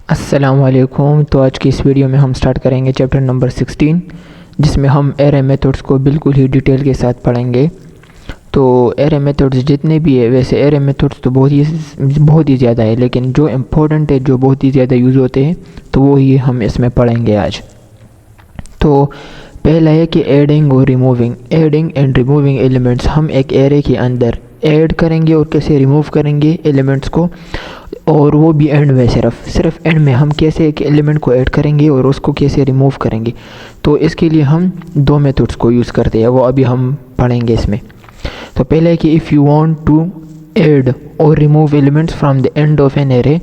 अस्सलामुअलैकुम। तो आज की इस वीडियो में हम स्टार्ट करेंगे चैप्टर नंबर 16, जिसमें हम एरे मेथड्स को बिल्कुल ही डिटेल के साथ पढ़ेंगे। तो एरे मेथड्स जितने भी है, वैसे एरे मेथड्स तो बहुत ही ज़्यादा है, लेकिन जो इम्पोर्टेंट है, जो बहुत ही ज़्यादा यूज़ होते हैं, तो वो ही हम इसमें पढ़ेंगे आज। तो पहला है कि एडिंग और removing. Adding and removing elements, हम एक एरे के अंदर ऐड करेंगे और कैसे रिमूव करेंगे एलिमेंट्स को, और वो भी एंड में, सिर्फ एंड में हम कैसे एक एलिमेंट को ऐड करेंगे और उसको कैसे रिमूव करेंगे। तो इसके लिए हम दो मेथड्स को यूज़ करते हैं, वो अभी हम पढ़ेंगे इसमें। तो पहले है कि if you want to add और remove elements from the end of an array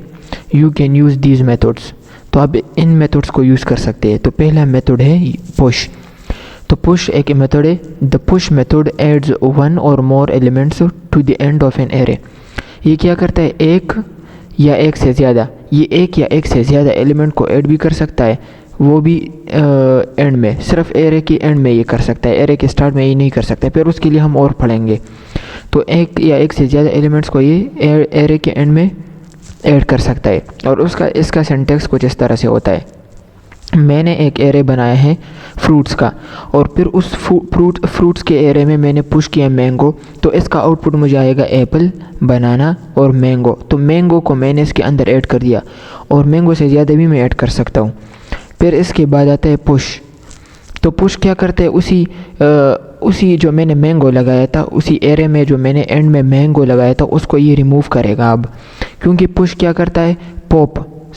you can use these methods. तो आप इन मेथड्स को यूज़ कर सकते हैं। तो पहला मेथड है पुश। तो पुश एक मेथड है। The push method adds one और more elements to the end of an array. ये क्या करता है, एक या एक से ज़्यादा, ये एक या एक से ज़्यादा एलिमेंट को ऐड भी कर सकता है, वो भी एंड में, सिर्फ एरे की एंड में ये कर सकता है, एरे के स्टार्ट में ये नहीं कर सकता है। फिर उसके लिए हम और पढ़ेंगे। तो एक या एक से ज़्यादा एलिमेंट्स को ये एरे के एंड में ऐड कर सकता है। और इसका सिंटैक्स कुछ इस तरह से होता है। मैंने एक एरे बनाया है फ्रूट्स का, और फिर उस फ्रूट्स के एरे में मैंने पुश किया मैंगो, तो इसका आउटपुट मुझे आएगा एप्पल, बनाना और मैंगो। तो मैंगो को मैंने इसके अंदर ऐड कर दिया, और मैंगो से ज़्यादा भी मैं ऐड कर सकता हूँ। फिर इसके बाद आता है पुश। तो पुश क्या करते हैं, उसी जो मैंने मैंगो लगाया था, उसी एरे में जो मैंने एंड में मैंगो लगाया था, उसको ये रिमूव करेगा अब, क्योंकि पुश क्या करता है,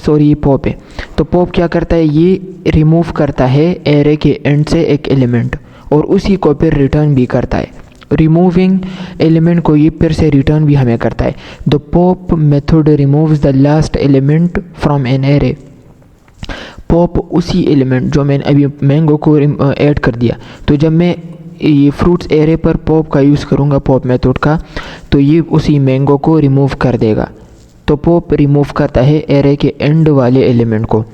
ये पॉप है। तो पॉप क्या करता है, ये रिमूव करता है एरे के एंड से एक एलिमेंट, और उसी को फिर रिटर्न भी करता है। रिमूविंग एलिमेंट को ये फिर से रिटर्न भी हमें करता है। The pop method removes the last element from an array. Pop उसी एलिमेंट जो मैंने अभी मैंगो को ऐड कर दिया, तो जब मैं ये फ्रूट्स एरे पर पॉप का यूज़ करूँगा, पॉप मेथड का, तो ये उसी मैंगो को रिमूव कर देगा। तो पॉप रिमूव करता है एरे के एंड वाले एलिमेंट को।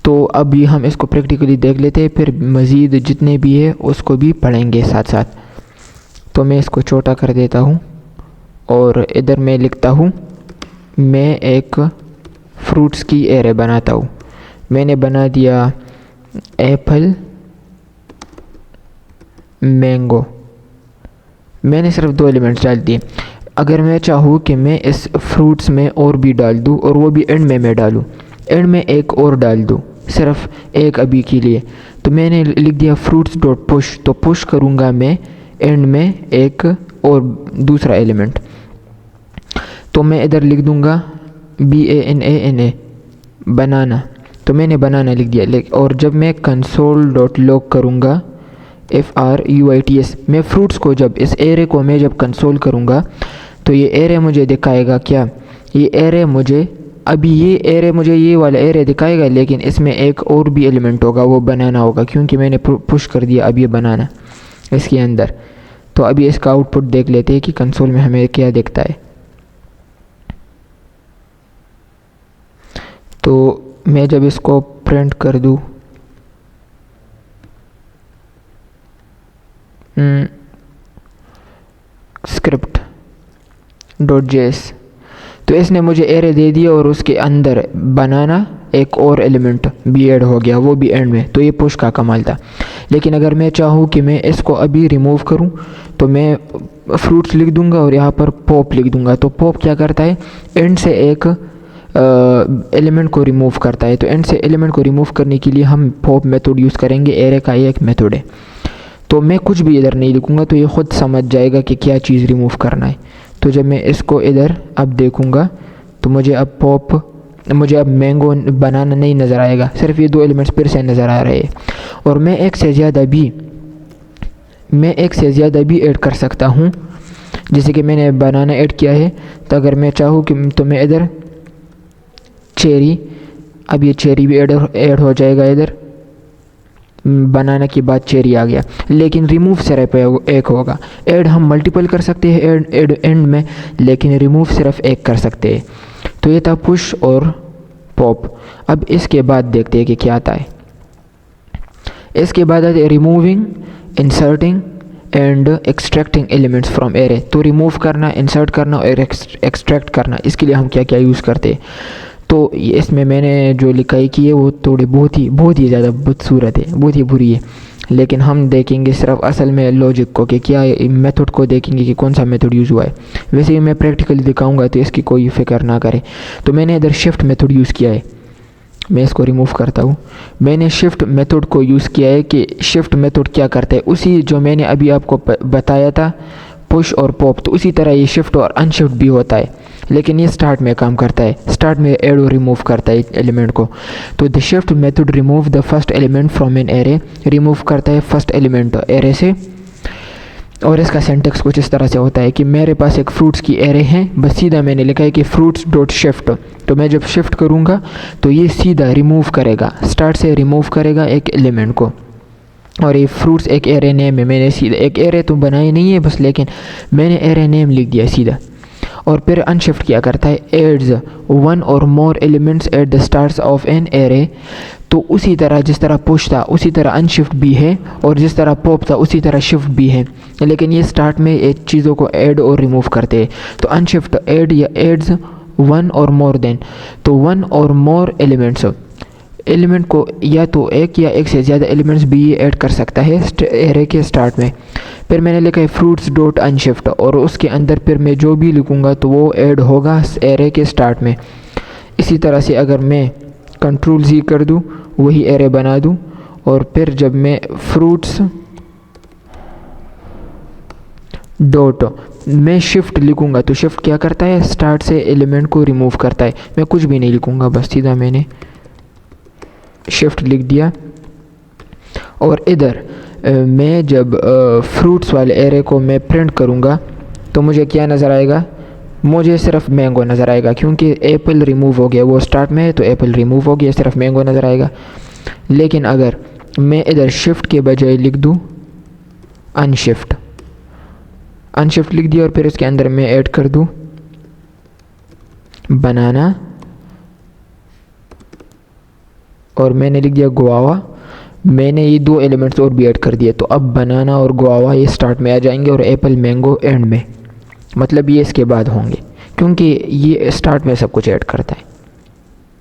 तो अभी हम इसको प्रैक्टिकली देख लेते हैं, फिर मज़ीद जितने भी है उसको भी पढ़ेंगे साथ साथ। तो मैं इसको छोटा कर देता हूँ, और इधर मैं लिखता हूँ, मैं एक फ्रूट्स की एरे बनाता हूँ। मैंने बना दिया एप्पल, मैंगो, मैंने सिर्फ दो एलिमेंट्स डाल दिए। अगर मैं चाहूँ कि मैं इस फ्रूट्स में और भी डाल दूँ, और वो भी एंड में मैं डालूँ, एंड में एक और डाल दूँ, सिर्फ एक अभी के लिए, तो मैंने लिख दिया फ्रूट्स डॉट पुश। तो पुश करूँगा मैं एंड में एक और दूसरा एलिमेंट, तो मैं इधर लिख दूँगा BANANA, बनाना। तो मैंने बनाना लिख दिया। और जब मैं कंसोल डॉट लॉग करूँगा, FRUITS, मैं फ्रूट्स को जब इस एरे को मैं जब कंसोल करूँगा, तो ये एरे मुझे दिखाएगा क्या, ये एरे मुझे ये वाला एरे दिखाएगा, लेकिन इसमें एक और भी एलिमेंट होगा, वो बनाना होगा, क्योंकि मैंने पुश कर दिया अब ये बनाना इसके अंदर। तो अभी इसका आउटपुट देख लेते हैं कि कंसोल में हमें क्या दिखता है। तो मैं जब इसको प्रिंट कर दूँ, स्क्रिप्ट .js, तो इसने मुझे एरे दे दिया, और उसके अंदर बनाना एक और एलिमेंट भी ऐड हो गया, वो भी एंड में। तो ये पुश का कमाल था। लेकिन अगर मैं चाहूँ कि मैं इसको अभी रिमूव करूँ, तो मैं फ्रूट्स लिख दूँगा और यहाँ पर पॉप लिख दूँगा। तो पॉप क्या करता है, एंड से एक एलिमेंट को रिमूव करता है। तो एंड से एलिमेंट को रिमूव करने के लिए हम पॉप मेथड यूज़ करेंगे, एरे का ये एक मेथड है। तो मैं कुछ भी इधर नहीं लिखूँगा, तो ये ख़ुद समझ जाएगा कि क्या चीज़ रिमूव करना है। तो जब मैं इसको इधर अब देखूँगा, तो मुझे अब मैंगो, बनाना नहीं नज़र आएगा, सिर्फ ये दो एलिमेंट्स फिर से नज़र आ रहे हैं। और मैं एक से ज़्यादा भी ऐड कर सकता हूँ, जैसे कि मैंने बनाना ऐड किया है। तो अगर मैं चाहूँ कि, तो मैं इधर चेरी, अब ये चेरी भी ऐड हो जाएगा इधर, बनाना के बाद चेरी आ गया। लेकिन रिमूव सिर्फ एक होगा। ऐड हम मल्टीपल कर सकते हैं एंड में, लेकिन रिमूव सिर्फ एक कर सकते हैं। तो ये था पुश और पॉप। अब इसके बाद देखते हैं कि क्या आता है। इसके बाद आते हैं removing, inserting and extracting elements from array. तो रिमूव करना, इंसर्ट करना और एक्सट्रैक्ट करना, इसके लिए हम क्या क्या यूज़ करते हैं। तो इसमें मैंने जो लिखाई की है वो थोड़ी बहुत ही ज़्यादा बदसूरत है, बहुत ही बुरी है। लेकिन हम देखेंगे सिर्फ असल में लॉजिक को, कि क्या मेथड को देखेंगे कि कौन सा मेथड यूज़ हुआ है। वैसे ही मैं प्रैक्टिकली दिखाऊंगा तो इसकी कोई फ़िक्र ना करें। तो मैंने इधर शिफ्ट मेथड यूज़ किया है, मैं इसको रिमूव करता हूँ। मैंने शिफ्ट मेथड को यूज़ किया है कि शिफ्ट मेथड क्या करता है, उसी जो मैंने अभी आपको बताया था पुश और पॉप, तो उसी तरह ये शिफ्ट और अनशिफ्ट भी होता है, लेकिन ये स्टार्ट में काम करता है। स्टार्ट में ऐड और रिमूव करता है एलिमेंट को। तो the shift method remove the first element from an array, remove करता है फर्स्ट एलिमेंट एरे से। और इसका सिंटैक्स कुछ इस तरह से होता है कि मेरे पास एक फ्रूट्स की एरे है, बस सीधा मैंने लिखा है कि फ्रूट्स डॉट शिफ्ट। तो मैं जब शिफ्ट करूँगा तो ये सीधा रिमूव करेगा, स्टार्ट से रिमूव करेगा एक एलिमेंट को। और ये फ्रूट्स एक एरे नेम है, मैंने सीधा एक एरे तो बनाई नहीं है बस, लेकिन मैंने एरे नेम लिख दिया सीधा। और फिर अनशिफ्ट क्या करता है, एड्स वन और more elements at the starts of an array. तो उसी तरह जिस तरह पुश था उसी तरह अनशिफ्ट भी है, और जिस तरह पॉप था उसी तरह शिफ्ट भी है, लेकिन ये स्टार्ट में एक चीज़ों को ऐड और रिमूव करते हैं। तो अनशिफ्ट ऐड या एड्स वन और मोर देन, तो वन और मोर एलिमेंट को या तो एक या एक से ज़्यादा एलिमेंट्स भी ये ऐड कर सकता है एरे के स्टार्ट में। फिर मैंने लिखा है फ्रूट्स डॉट अनशिफ्ट, और उसके अंदर फिर मैं जो भी लिखूँगा तो वो ऐड होगा एरे के स्टार्ट में। इसी तरह से अगर मैं कंट्रोल Z कर दूँ, वही एरे बना दूँ, और फिर जब मैं फ्रूट्स डॉट मैं शिफ्ट लिखूँगा तो शिफ्ट क्या करता है, स्टार्ट से एलिमेंट को रिमूव करता है। मैं कुछ भी नहीं लिखूँगा, बस सीधा मैंने शिफ्ट लिख दिया। और इधर मैं जब फ्रूट्स वाले एरे को मैं प्रिंट करूँगा तो मुझे क्या नज़र आएगा, मुझे सिर्फ मैंगो नज़र आएगा, क्योंकि एप्पल रिमूव हो गया, वो स्टार्ट में है तो एप्पल रिमूव हो गया, सिर्फ मैंगो नज़र आएगा। लेकिन अगर मैं इधर शिफ्ट के बजाय लिख दूँ अनशिफ्ट लिख दिया, और फिर इसके अंदर मैं ऐड कर दूँ बनाना, और मैंने लिख दिया गुआवा। मैंने ये दो एलिमेंट्स और भी ऐड कर दिए, तो अब बनाना और गुआवा ये स्टार्ट में आ जाएंगे और एप्पल मैंगो एंड में, मतलब ये इसके बाद होंगे, क्योंकि ये स्टार्ट में सब कुछ ऐड करता है।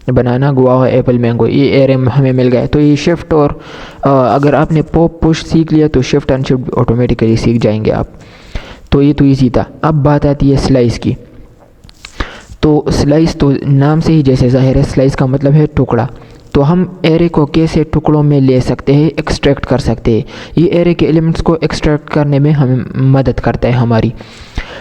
बनाना गुआवा एप्पल मैंगो ये एरे हमें मिल गया। तो ये शिफ्ट और अगर आपने पॉप पुश सीख लिया तो शिफ्ट अनशिफ्ट ऑटोमेटिकली सीख जाएंगे आप। तो ये तो ईजी था। अब बात आती है स्लाइस की। तो स्लाइस तो नाम से ही जैसे जाहिर है, स्लाइस का मतलब है टुकड़ा। तो हम एरे को कैसे टुकड़ों में ले सकते हैं, एक्सट्रैक्ट कर सकते हैं। ये एरे के एलिमेंट्स को एक्सट्रैक्ट करने में हमें मदद करता है हमारी।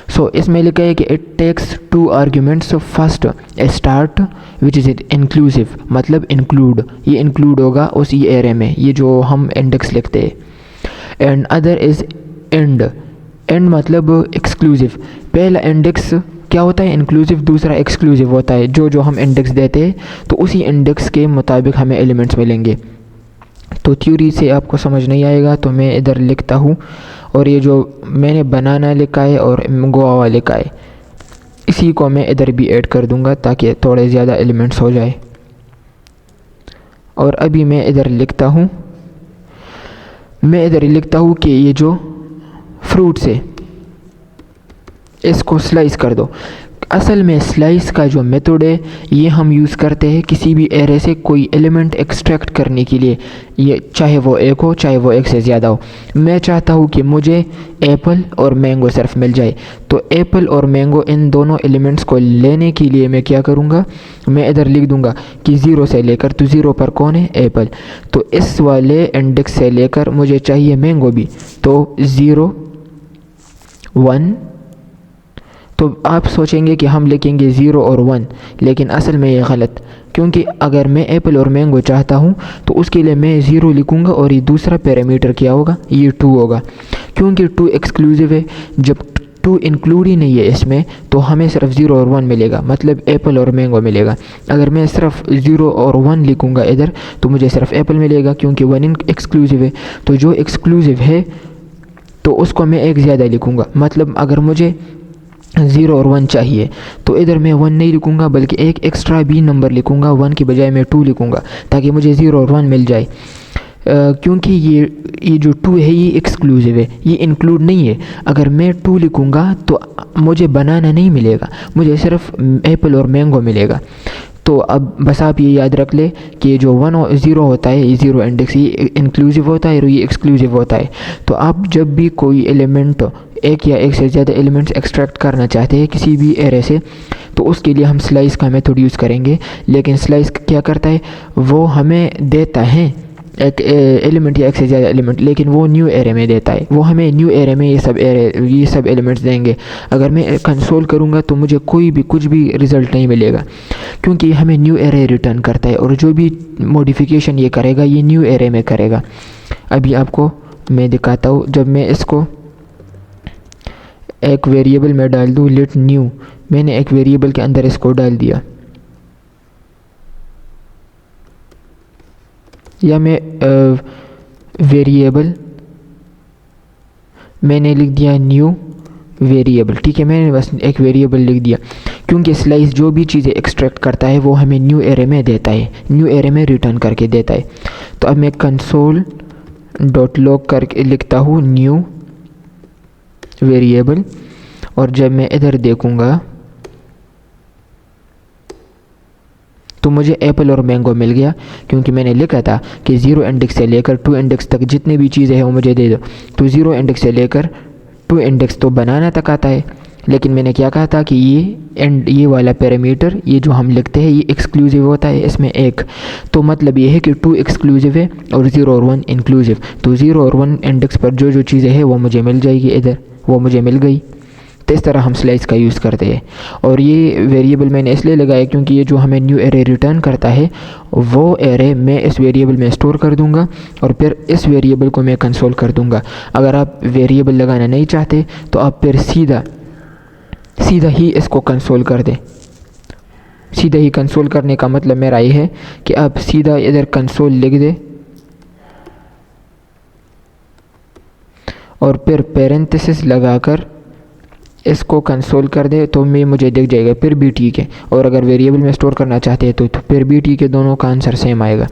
सो इसमें लिखा है कि it takes two arguments, first start which is inclusive, मतलब इंक्लूड, ये इंक्लूड होगा उस ये एरे में, ये जो हम इंडेक्स लिखते हैं। एंड अदर इज़ एंड मतलब एक्सक्लूसिव। पहला इंडेक्स क्या होता है, इंक्लूसिव, दूसरा एक्सक्लूसिव होता है। जो हम इंडेक्स देते हैं तो उसी इंडेक्स के मुताबिक हमें एलिमेंट्स मिलेंगे। तो थ्योरी से आपको समझ नहीं आएगा तो मैं इधर लिखता हूँ, और ये जो मैंने बनाना लिखा है और गुआवा लिखा है इसी को मैं इधर भी ऐड कर दूँगा ताकि थोड़े ज़्यादा एलिमेंट्स हो जाए। और अभी मैं इधर लिखता हूँ कि ये जो फ्रूट्स है इसको स्लाइस कर दो। असल में स्लाइस का जो मेथड है ये हम यूज़ करते हैं किसी भी एरे से कोई एलिमेंट एक्सट्रैक्ट करने के लिए, ये चाहे वो एक हो चाहे वो एक से ज़्यादा हो। मैं चाहता हूँ कि मुझे एप्पल और मैंगो सिर्फ मिल जाए, तो एप्पल और मैंगो इन दोनों एलिमेंट्स को लेने के लिए मैं क्या करूँगा, मैं इधर लिख दूँगा कि 0 से लेकर, तो 0 पर कौन है, एप्पल। तो इस वाले इंडेक्स से लेकर मुझे चाहिए मैंगो भी, तो 0 1। तो आप सोचेंगे कि हम लिखेंगे 0 और 1, लेकिन असल में ये गलत, क्योंकि अगर मैं एप्पल और मैंगो चाहता हूँ तो उसके लिए मैं 0 लिखूँगा और ये दूसरा पैरामीटर क्या होगा, ये 2 होगा, क्योंकि 2 एक्सक्लूसिव है। जब 2 इंक्लूड ही नहीं है इसमें तो हमें सिर्फ 0 और 1 मिलेगा, मतलब एप्पल और मैंगो मिलेगा। अगर मैं सिर्फ 0 और 1 लिखूँगा इधर तो मुझे सिर्फ एप्पल मिलेगा, क्योंकि 1 एक्सक्लूसिव है। तो जो एक्सक्लूसिव है तो उसको मैं एक ज़्यादा लिखूँगा, मतलब अगर मुझे 0 और 1 चाहिए तो इधर मैं 1 नहीं लिखूँगा बल्कि एक एक्स्ट्रा भी नंबर लिखूँगा, 1 की बजाय मैं 2 लिखूँगा ताकि मुझे 0 और 1 मिल जाए। क्योंकि ये जो 2 है ये एक्सक्लूसिव है, ये इंक्लूड नहीं है। अगर मैं 2 लिखूँगा तो मुझे बनाना नहीं मिलेगा, मुझे सिर्फ एप्पल और मैंगो मिलेगा। तो अब बस आप ये याद रख ले कि ये जो 1 और 0 होता है, ये 0 इंडेक्स, ये इंक्लूसिव होता है और ये एक्सक्लूसिव होता है। तो आप जब भी कोई एलिमेंट, एक या एक से ज़्यादा एलिमेंट्स एक्सट्रैक्ट करना चाहते हैं किसी भी एरे से, तो उसके लिए हम स्लाइस का मेथड यूज़ करेंगे। लेकिन स्लाइस क्या करता है, वो हमें देता है एक एलिमेंट या एक से ज़्यादा एलिमेंट, लेकिन वो न्यू एरे में देता है। वो हमें न्यू एरे में ये सब एलिमेंट्स देंगे। अगर मैं कंसोल करूँगा तो मुझे कोई भी कुछ भी रिज़ल्ट नहीं मिलेगा, क्योंकि हमें न्यू एरे रिटर्न करता है और जो भी मॉडिफिकेशन ये करेगा ये न्यू एरे में करेगा। अभी आपको मैं दिखाता हूँ। जब मैं इसको एक वेरिएबल में डाल दूँ, लेट न्यू, मैंने एक वेरिएबल के अंदर इसको डाल दिया, या मैं वेरिएबल मैंने लिख दिया न्यू वेरिएबल, ठीक है, मैंने बस एक वेरिएबल लिख दिया, क्योंकि स्लाइस जो भी चीज़ें एक्सट्रैक्ट करता है वो हमें न्यू एरे में देता है, न्यू एरे में रिटर्न करके देता है। तो अब मैं कंसोल डॉट लॉग करके लिखता हूँ न्यू वेरिएबल, और जब मैं इधर देखूँगा तो मुझे एप्पल और मैंगो मिल गया, क्योंकि मैंने लिखा था कि 0 इंडेक्स से लेकर 2 इंडेक्स तक जितनी भी चीज़ें हैं वो मुझे दे दो। तो 0 इंडेक्स से लेकर 2 इंडेक्स तो बनाना तक आता है, लेकिन मैंने क्या कहा था कि ये वाला पैरामीटर, ये जो हम लिखते हैं ये एक्सक्लूसिव होता है, इसमें एक, तो मतलब ये है कि 2 एक्सक्लूसिव है और 0 और 1 इंक्लूसिव। तो 0 और 1 इंडेक्स पर जो चीज़ें हैं वो मुझे मिल जाएगी, इधर वो मुझे मिल गई। तो इस तरह हम स्लाइस का यूज़ करते हैं। और ये वेरिएबल मैंने इसलिए लगाया क्योंकि ये जो हमें न्यू एरे रिटर्न करता है वो एरे मैं इस वेरिएबल में स्टोर कर दूंगा और फिर इस वेरिएबल को मैं कंसोल कर दूंगा। अगर आप वेरिएबल लगाना नहीं चाहते तो आप फिर सीधा ही इसको कंसोल कर दें। सीधा ही कंसोल करने का मतलब मेरा ये है कि आप सीधा इधर कंसोल लिख दें और फिर पेरेंथेसिस लगाकर इसको कंसोल कर दे तो मुझे दिख जाएगा, फिर भी ठीक है। और अगर वेरिएबल में स्टोर करना चाहते हैं तो फिर भी ठीक है, दोनों का आंसर सेम आएगा।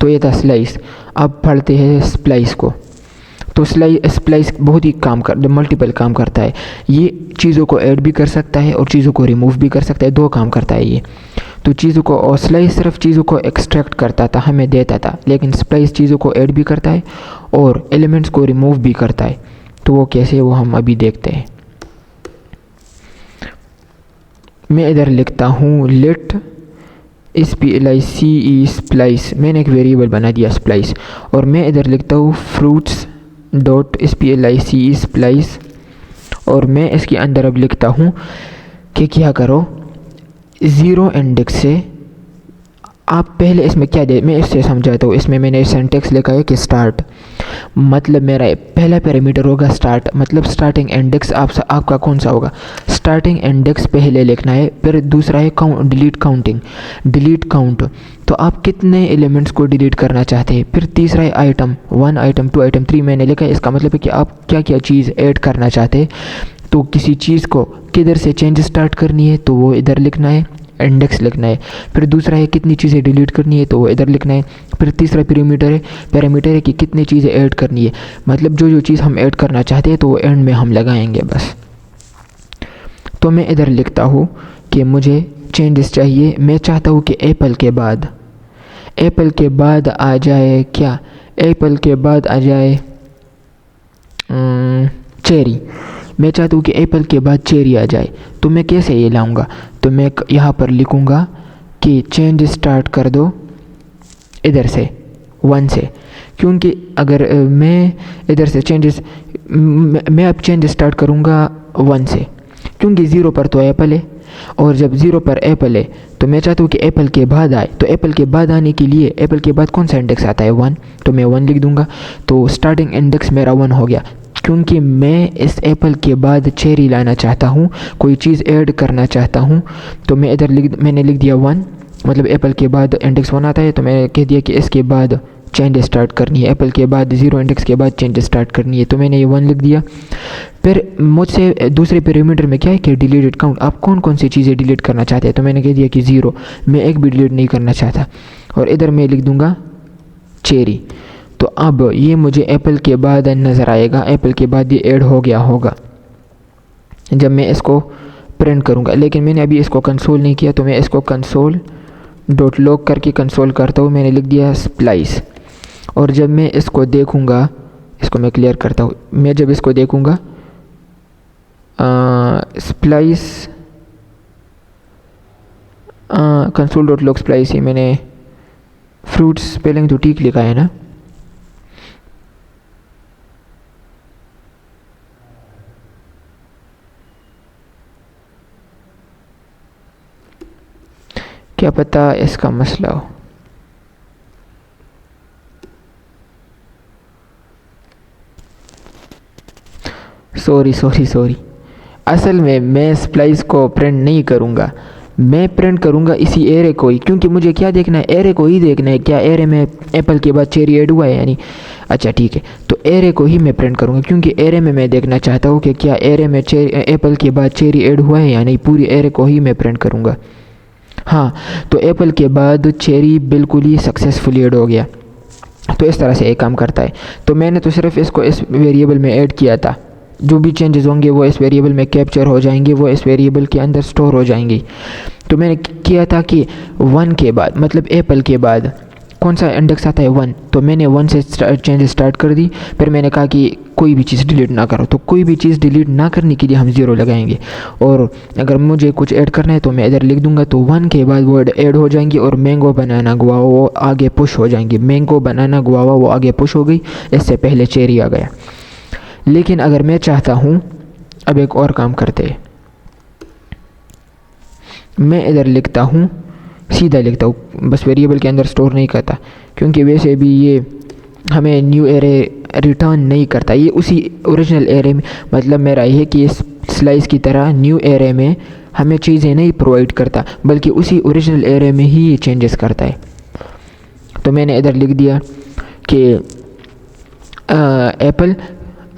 तो ये था स्लाइस। अब पढ़ते हैं स्प्लाइस को। तो स्प्लाइस बहुत ही मल्टीपल काम करता है। ये चीज़ों को ऐड भी कर सकता है और चीज़ों को रिमूव भी कर सकता है, 2 काम करता है ये। तो चीज़ों को, और स्लाइस सिर्फ चीज़ों को एक्सट्रैक्ट करता था, हमें देता था, लेकिन स्प्लाइस चीज़ों को ऐड भी करता है और एलिमेंट्स को रिमूव भी करता है। तो वो कैसे, वो हम अभी देखते हैं। मैं इधर लिखता हूँ लेट SPLICE स्प्लाइस, मैंने एक वेरिएबल बना दिया स्प्लाइस, और मैं इधर लिखता हूँ फ्रूट्स डॉट SPLICE स्प्लाइस, और मैं इसके अंदर अब लिखता हूँ कि क्या करो, 0 इंडेक्स से आप पहले इसमें क्या दे, मैं इससे समझाता हूँ। इसमें मैंने सिंटैक्स लिखा है कि स्टार्ट, मतलब मेरा पहला पैरामीटर होगा स्टार्ट, मतलब स्टार्टिंग इंडेक्स आपका कौन सा होगा, स्टार्टिंग इंडेक्स पहले लिखना है। फिर दूसरा है डिलीट काउंट, तो आप कितने एलिमेंट्स को डिलीट करना चाहते हैं। फिर तीसरा है आइटम 1, आइटम 2, आइटम 3 मैंने लिखा है। इसका मतलब है कि आप क्या क्या चीज़ ऐड करना चाहते हैं। तो किसी चीज़ को किधर से चेंज स्टार्ट करनी है तो वो इधर लिखना है, इंडेक्स लिखना है। फिर दूसरा है कितनी चीज़ें डिलीट करनी है तो वो इधर लिखना है। फिर तीसरा पैरामीटर है कि कितनी चीज़ें ऐड करनी है, मतलब जो चीज़ हम ऐड करना चाहते हैं तो वो एंड में हम लगाएंगे बस। तो मैं इधर लिखता हूँ कि मुझे चेंजेस चाहिए। मैं चाहता हूँ कि एप्पल के बाद आ जाए क्या, एप्पल के बाद आ जाए चेरी। मैं चाहता हूँ कि एप्पल के बाद चेरी आ जाए, तो मैं कैसे ये लाऊंगा, तो मैं यहाँ पर लिखूँगा कि चेंज स्टार्ट कर दो इधर से 1 से, क्योंकि अगर मैं इधर से मैं अब चेंज स्टार्ट करूँगा 1 से, क्योंकि 0 पर तो एप्पल है, और जब 0 पर एप्पल है तो मैं चाहता हूँ कि एप्पल के बाद आए। तो एप्पल के बाद आने के लिए एप्पल के बाद कौन सा इंडेक्स आता है, 1, तो मैं 1 लिख दूँगा। तो स्टार्टिंग इंडेक्स मेरा 1 हो गया, क्योंकि मैं इस एप्पल के बाद चेरी लाना चाहता हूँ, कोई चीज़ ऐड करना चाहता हूँ। तो मैं इधर मैंने लिख दिया 1, मतलब एप्पल के बाद इंडेक्स 1 आता है, तो मैंने कह दिया कि इसके बाद चेंज स्टार्ट करनी है, एप्पल के बाद 0 इंडेक्स के बाद चेंज स्टार्ट करनी है, तो मैंने ये 1 लिख दिया। फिर मुझसे दूसरे पैरामीटर में क्या है कि डिलीटेड काउंट, आप कौन कौन सी चीज़ें डिलीट करना चाहते हैं, तो मैंने कह दिया कि 0, मैं एक भी डिलीट नहीं करना चाहता, और इधर मैं लिख दूँगा चेरी। तो अब ये मुझे एप्पल के बाद नज़र आएगा, एप्पल के बाद ये ऐड हो गया होगा जब मैं इसको प्रिंट करूँगा। लेकिन मैंने अभी इसको कंसोल नहीं किया, तो मैं इसको कंसोल डॉट लॉग करके कंसोल करता हूँ, मैंने लिख दिया स्प्लाइस। और जब मैं इसको देखूँगा, इसको मैं क्लियर करता हूँ, मैं जब इसको देखूँगा splice console dot log splice, ही मैंने फ्रूट्स स्पेलिंग तो ठीक लिखा है ना। क्या पता इसका मसला हो। सॉरी, असल में मैं स्प्लाइस को प्रिंट नहीं करूँगा, मैं प्रिंट करूँगा इसी एरे को ही, क्योंकि मुझे क्या देखना है, एरे को ही देखना है। क्या एरे में एप्पल के बाद चेरी ऐड हुआ है यानी, अच्छा ठीक है, तो एरे को ही मैं प्रिंट करूँगा, क्योंकि एरे में मैं देखना चाहता हूँ कि क्या एरे में एप्पल के बाद चेरी ऐड हुआ है या नहीं। पूरी एरे को ही मैं प्रिंट करूँगा। हाँ, तो एप्पल के बाद चेरी बिल्कुल ही सक्सेसफुली ऐड हो गया। तो इस तरह से एक काम करता है। तो मैंने तो सिर्फ इसको इस वेरिएबल में ऐड किया था, जो भी चेंजेस होंगे वो इस वेरिएबल में कैप्चर हो जाएंगे, वो इस वेरिएबल के अंदर स्टोर हो जाएंगी। तो मैंने किया था कि 1 के बाद, मतलब एप्पल के बाद कौन सा इंडेक्स आता है 1, तो मैंने 1 से चेंजेस स्टार्ट कर दी। फिर मैंने कहा कि कोई भी चीज़ डिलीट ना करो, तो कोई भी चीज़ डिलीट ना करने के लिए हम 0 लगाएंगे। और अगर मुझे कुछ ऐड करना है तो मैं इधर लिख दूंगा, तो 1 के बाद वो ऐड हो जाएंगी और मैंगो बनाना गुआवा वो आगे पुश हो जाएंगी। मैंगो बनाना गुआवा वो आगे पुश हो गई, इससे पहले चेरी आ गया। लेकिन अगर मैं चाहता हूँ, अब एक और काम करते हैं, मैं इधर लिखता हूँ, सीधा लिखता हूँ, बस वेरिएबल के अंदर स्टोर नहीं करता, क्योंकि वैसे भी ये हमें न्यू एरे रिटर्न नहीं करता, ये उसी ओरिजिनल एरे में, मतलब मेरा ये कि इस स्लाइस की तरह न्यू एरे में हमें चीज़ें नहीं प्रोवाइड करता, बल्कि उसी ओरिजिनल एरे में ही ये चेंजेस करता है। तो मैंने इधर लिख दिया कि एप्पल,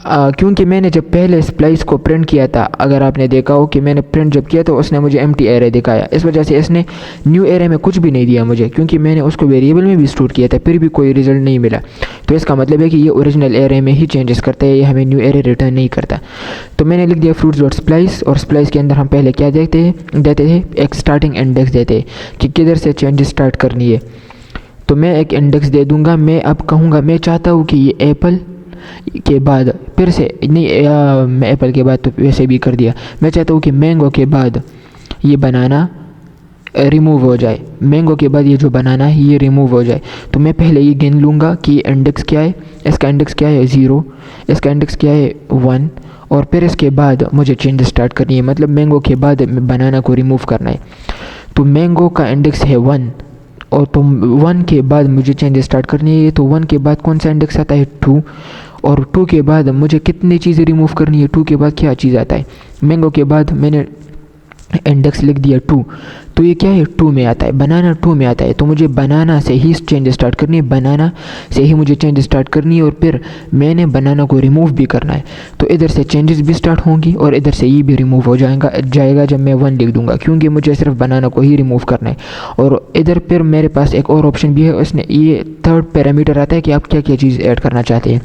क्योंकि मैंने जब पहले स्प्लाइस को प्रिंट किया था, अगर आपने देखा हो कि मैंने प्रिंट जब किया तो उसने मुझे एम्प्टी एरे दिखाया, इस वजह से इसने न्यू एरे में कुछ भी नहीं दिया मुझे, क्योंकि मैंने उसको वेरिएबल में भी स्टोर किया था, फिर भी कोई रिजल्ट नहीं मिला। तो इसका मतलब है कि ये ओरिजिनल एरे में ही चेंजेस करता है, ये हमें न्यू एरे रिटर्न नहीं करता। तो मैंने लिख दिया फ्रूट्स डॉट स्प्लाइस, और स्प्लाइस के अंदर हम पहले क्या देते थे, एक स्टार्टिंग इंडेक्स देते कि किधर से चेंजेस स्टार्ट करनी है। तो मैं एक इंडेक्स दे दूँगा, मैं अब कहूँगा मैं चाहता हूँ कि ये एप्पल के बाद फिर से नहीं, मैं एप्पल के बाद तो वैसे भी कर दिया, मैं चाहता हूँ कि मैंगो के बाद ये बनाना रिमूव हो जाए, मैंगो के बाद ये जो बनाना है ये रिमूव हो जाए। तो मैं पहले ये गिन लूँगा कि इंडेक्स क्या है, इसका इंडेक्स क्या है 0, इसका इंडेक्स क्या है 1, और फिर इसके बाद मुझे चेंज स्टार्ट करनी है, मतलब मैंगो के बाद बनाना को रिमूव करना है। तो मैंगो का इंडेक्स है 1, और तो 1 के बाद मुझे चेंज स्टार्ट करनी है। तो 1 के बाद कौन सा इंडेक्स आता है 2, और 2 के बाद मुझे कितनी चीज़ें रिमूव करनी है, 2 के बाद क्या चीज़ आता है, मैंगो के बाद मैंने इंडेक्स लिख दिया 2, तो ये क्या है 2 में आता है, बनाना 2 में आता है। तो मुझे बनाना से ही चेंज स्टार्ट करनी है, बनाना से ही मुझे चेंज स्टार्ट करनी है, और फिर मैंने बनाना को रिमूव भी करना है। तो इधर से चेंजेस भी स्टार्ट होंगी और इधर से ये भी रिमूव हो जाएगा जब मैं 1 लिख दूंगा, क्योंकि मुझे सिर्फ बनाना को ही रिमूव करना है। और इधर फिर मेरे पास एक और ऑप्शन भी है, उसने ये थर्ड पैरामीटर आता है कि आप क्या क्या चीज़ ऐड करना चाहते हैं,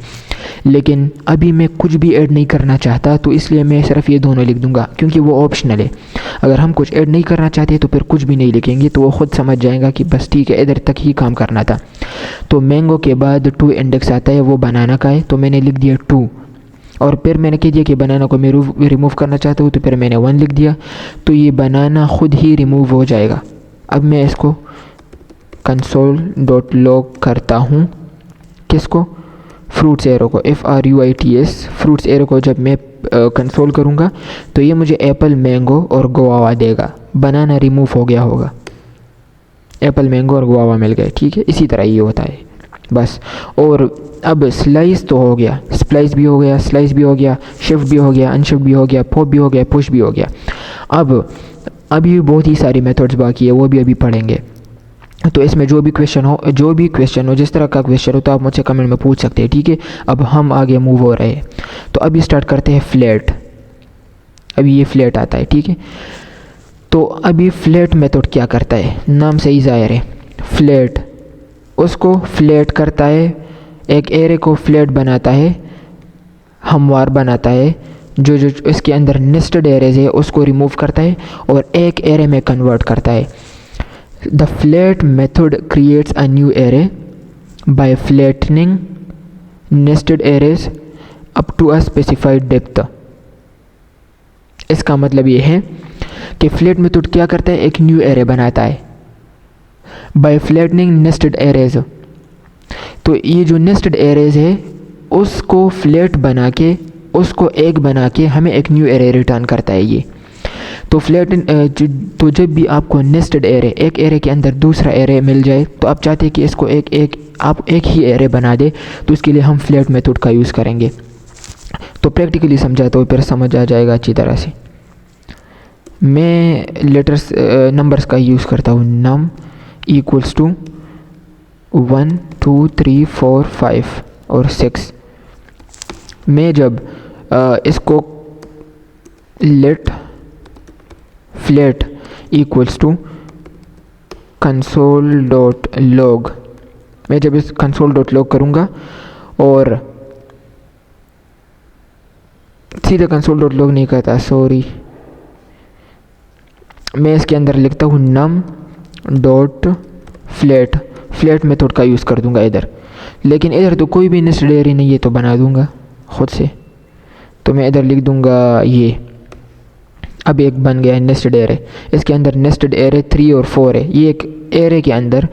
लेकिन अभी मैं कुछ भी ऐड नहीं करना चाहता, तो इसलिए मैं सिर्फ ये दोनों लिख दूंगा, क्योंकि वो ऑप्शनल है। अगर हम कुछ ऐड नहीं करना चाहते तो फिर कुछ भी नहीं लिखेंगे, तो वो खुद समझ जाएगा कि बस ठीक है इधर तक ही काम करना था। तो मैंगो के बाद 2 इंडेक्स आता है, वो बनाना का है, तो मैंने लिख दिया 2, और फिर मैंने कह दिया कि बनाना को मैं रिमूव करना चाहता हूँ, तो फिर मैंने 1 लिख दिया, तो ये बनाना खुद ही रिमूव हो जाएगा। अब मैं इसको console.log करता हूँ, किसको, फ्रूट्स एरो को, FRUITS फ्रूट्स एरो को जब मैं कंसोल करूँगा तो ये मुझे एप्पल, मैंगो और गुआवा देगा, बनाना रिमूव हो गया होगा, एप्पल, मैंगो और गुआवा मिल गए, ठीक है, इसी तरह ये होता है बस। और अब स्लाइस तो हो गया, स्प्लाइस भी हो गया, स्लाइस भी हो गया, शिफ्ट भी हो गया, अनशिफ्ट भी हो गया, पॉप भी हो गया, पुश भी हो गया। अब अभी बहुत ही सारी मेथड्स बाकी है, वो भी अभी पढ़ेंगे। तो इसमें जो भी क्वेश्चन हो, जिस तरह का क्वेश्चन हो तो आप मुझसे कमेंट में पूछ सकते हैं, ठीक है। अब हम आगे मूव हो रहे हैं, तो अभी स्टार्ट करते हैं फ्लैट। अभी ये फ्लैट आता है, ठीक है। तो अभी फ्लैट मेथड क्या करता है, नाम से ही जाहिर है, फ्लैट उसको फ्लैट करता है, एक एरे को फ्लैट बनाता है, हमवार बनाता है, जो इसके अंदर नेस्टेड एरेज है उसको रिमूव करता है और एक एरे में कन्वर्ट करता है। The flat method creates a new array by flattening nested arrays up to a specified depth. इसका मतलब ये है कि फ्लैट मेथड क्या करता है, एक न्यू एरे बनाता है बाय फ्लैटनिंग नेस्टेड एरेज। तो ये जो नेस्टेड एरेज है उसको फ्लैट बना के, उसको एक बना के हमें एक न्यू एरे रिटर्न करता है ये। तो तो जब भी आपको नेस्टेड एरे, एक एरे के अंदर दूसरा एरे मिल जाए, तो आप चाहते हैं कि इसको आप एक ही एरे बना दे, तो इसके लिए हम फ्लैट मेथड का यूज़ करेंगे। तो प्रैक्टिकली समझा तो फिर समझ आ जाएगा अच्छी तरह से। मैं लेटर्स नंबर्स का यूज़ करता हूँ। नम इक्वल्स टू 1 2 3 4 5 और 6। मैं जब इसको let flat equals to console dot log, मैं जब इस कंसोल डॉट लॉग करूँगा और सीधा कंसोल डॉट लॉग नहीं करता, सॉरी, मैं इसके अंदर लिखता हूँ num dot flat, flat method का यूज़ कर दूंगा इधर। लेकिन इधर तो कोई भी नेस्टेड एरे नहीं है, तो बना दूंगा खुद से। तो मैं इधर लिख दूंगा ये, अब एक बन गया है नेस्टेड एरे। इसके अंदर नेस्टेड एरे 3 और 4 है। ये एक एरे के अंदर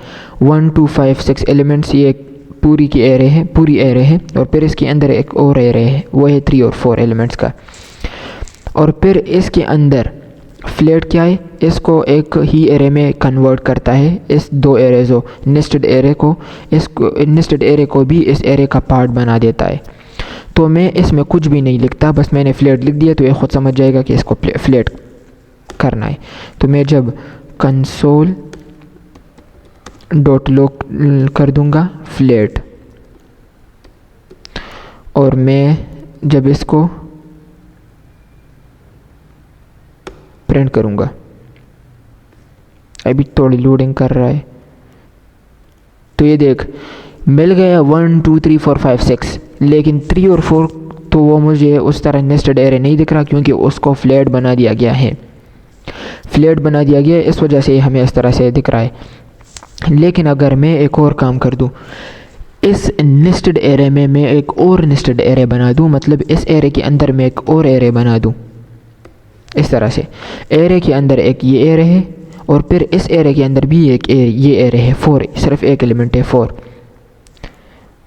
1 2 5 6 एलिमेंट्स, ये एक पूरी की एरे है, पूरी एरे है। और फिर इसके अंदर एक और एरे है, वो है 3 और 4 एलिमेंट्स का। और फिर इसके अंदर फ्लैट क्या है, इसको एक ही एरे में कन्वर्ट करता है, इस दो एरेज़ो नेस्टेड एरे को, इसको नेस्टेड एरे को भी इस एरे का पार्ट बना देता है। तो मैं इसमें कुछ भी नहीं लिखता, बस मैंने फ्लैट लिख दिया, तो ये खुद समझ जाएगा कि इसको फ्लैट करना है। तो मैं जब कंसोल डॉट लॉग कर दूंगा फ्लैट, और मैं जब इसको प्रिंट करूंगा, अभी थोड़ी लोडिंग कर रहा है, तो ये देख मिल गया 1 2 3 4 5 6। लेकिन 3 और 4 तो वो मुझे उस तरह नेस्टेड एरे नहीं दिख रहा, क्योंकि उसको फ्लैट बना दिया गया है, फ्लैट बना दिया गया है, इस वजह से हमें इस तरह से दिख रहा है। लेकिन अगर मैं एक और काम कर दूं, इस नेस्टेड एरे में मैं एक और नेस्टेड एरे बना दूं, मतलब इस एरे के अंदर मैं एक और एरे बना दूं, इस तरह से एरे के अंदर एक ये एरे है, और फिर इस एरे के अंदर भी एक ये एरे है 4, सिर्फ एक एलिमेंट है 4।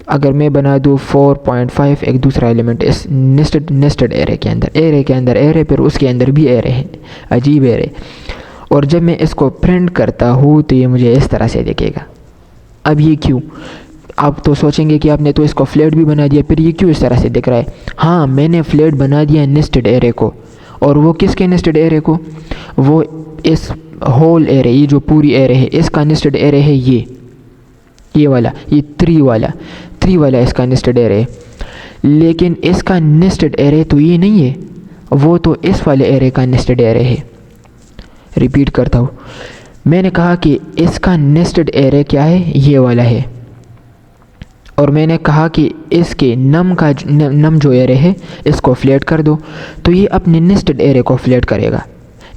अगर मैं बना दूँ 4.5 एक दूसरा एलिमेंट इस नेस्टेड एरे के अंदर एरे, फिर उसके अंदर भी एरे है, अजीब एरे। और जब मैं इसको प्रिंट करता हूँ तो ये मुझे इस तरह से दिखेगा। अब ये क्यों, आप तो सोचेंगे कि आपने तो इसको फ्लैट भी बना दिया, फिर ये क्यों इस तरह से दिख रहा है। हाँ, मैंने फ्लैट बना दिया नेस्टेड एरे को, और वो किसके नेस्टेड एरे को, वो इस होल एरे, ये जो पूरी एरे है इसका नेस्टेड एरे है, ये वाला, ये 3 वाला इसका नेस्टेड एरे है। लेकिन इसका नेस्टेड एरे तो ये नहीं है, वो तो इस वाले एरे का नेस्टेड एरे है। रिपीट करता हूँ, मैंने कहा कि इसका नेस्टेड एरे क्या है, ये वाला है। और मैंने कहा कि इसके नम जो एरे है इसको फ्लैट कर दो, तो ये अपने नेस्टेड एरे को फ्लैट करेगा।